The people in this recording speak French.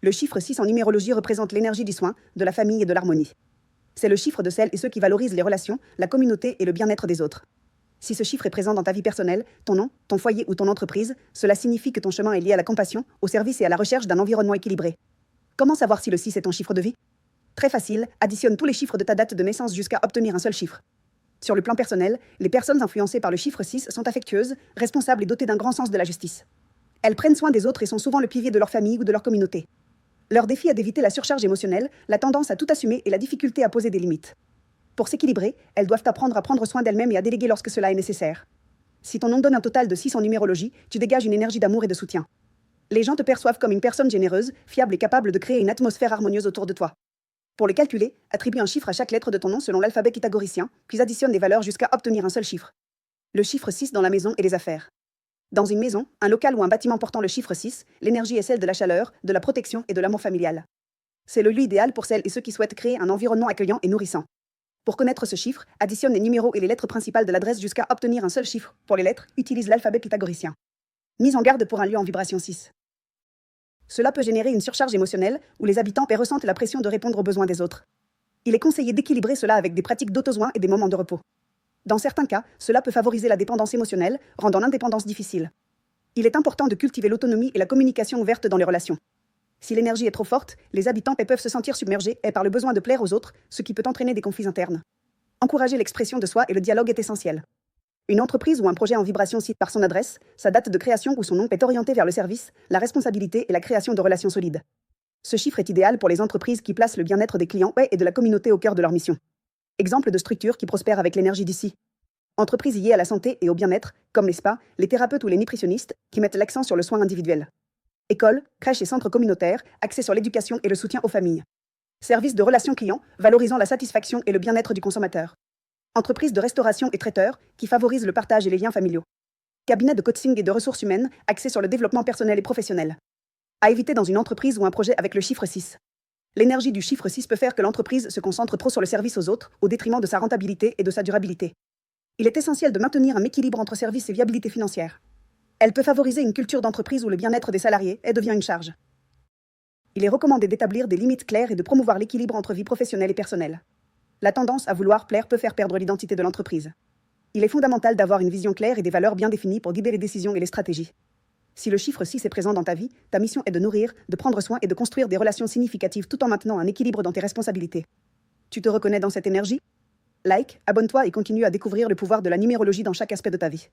Le chiffre 6 en numérologie représente l'énergie du soin, de la famille et de l'harmonie. C'est le chiffre de celles et ceux qui valorisent les relations, la communauté et le bien-être des autres. Si ce chiffre est présent dans ta vie personnelle, ton nom, ton foyer ou ton entreprise, cela signifie que ton chemin est lié à la compassion, au service et à la recherche d'un environnement équilibré. Comment savoir si le 6 est ton chiffre de vie? Très facile, additionne tous les chiffres de ta date de naissance jusqu'à obtenir un seul chiffre. Sur le plan personnel, les personnes influencées par le chiffre 6 sont affectueuses, responsables et dotées d'un grand sens de la justice. Elles prennent soin des autres et sont souvent le pilier de leur famille ou de leur communauté. Leur défi est d'éviter la surcharge émotionnelle, la tendance à tout assumer et la difficulté à poser des limites. Pour s'équilibrer, elles doivent apprendre à prendre soin d'elles-mêmes et à déléguer lorsque cela est nécessaire. Si ton nom donne un total de 6 en numérologie, tu dégages une énergie d'amour et de soutien. Les gens te perçoivent comme une personne généreuse, fiable et capable de créer une atmosphère harmonieuse autour de toi. Pour les calculer, attribue un chiffre à chaque lettre de ton nom selon l'alphabet pythagoricien, puis additionne des valeurs jusqu'à obtenir un seul chiffre. Le chiffre 6 dans la maison et les affaires. Dans une maison, un local ou un bâtiment portant le chiffre 6, l'énergie est celle de la chaleur, de la protection et de l'amour familial. C'est le lieu idéal pour celles et ceux qui souhaitent créer un environnement accueillant et nourrissant. Pour connaître ce chiffre, additionne les numéros et les lettres principales de l'adresse jusqu'à obtenir un seul chiffre. Pour les lettres, utilise l'alphabet pythagoricien. Mise en garde pour un lieu en vibration 6. Cela peut générer une surcharge émotionnelle où les habitants ressentent la pression de répondre aux besoins des autres. Il est conseillé d'équilibrer cela avec des pratiques d'autosoin et des moments de repos. Dans certains cas, cela peut favoriser la dépendance émotionnelle, rendant l'indépendance difficile. Il est important de cultiver l'autonomie et la communication ouverte dans les relations. Si l'énergie est trop forte, les habitants peuvent se sentir submergés par le besoin de plaire aux autres, ce qui peut entraîner des conflits internes. Encourager l'expression de soi et le dialogue est essentiel. Une entreprise ou un projet en vibration cite par son adresse, sa date de création ou son nom est orienté vers le service, la responsabilité et la création de relations solides. Ce chiffre est idéal pour les entreprises qui placent le bien-être des clients et de la communauté au cœur de leur mission. Exemple de structures qui prospèrent avec l'énergie d'ici. Entreprises liées à la santé et au bien-être, comme les spas, les thérapeutes ou les nutritionnistes, qui mettent l'accent sur le soin individuel. Écoles, crèches et centres communautaires, axés sur l'éducation et le soutien aux familles. Services de relations clients, valorisant la satisfaction et le bien-être du consommateur. Entreprises de restauration et traiteurs, qui favorisent le partage et les liens familiaux. Cabinets de coaching et de ressources humaines, axés sur le développement personnel et professionnel. À éviter dans une entreprise ou un projet avec le chiffre 6. L'énergie du chiffre 6 peut faire que l'entreprise se concentre trop sur le service aux autres, au détriment de sa rentabilité et de sa durabilité. Il est essentiel de maintenir un équilibre entre service et viabilité financière. Elle peut favoriser une culture d'entreprise où le bien-être des salariés devient une charge. Il est recommandé d'établir des limites claires et de promouvoir l'équilibre entre vie professionnelle et personnelle. La tendance à vouloir plaire peut faire perdre l'identité de l'entreprise. Il est fondamental d'avoir une vision claire et des valeurs bien définies pour guider les décisions et les stratégies. Si le chiffre 6 est présent dans ta vie, ta mission est de nourrir, de prendre soin et de construire des relations significatives tout en maintenant un équilibre dans tes responsabilités. Tu te reconnais dans cette énergie? Like, abonne-toi et continue à découvrir le pouvoir de la numérologie dans chaque aspect de ta vie.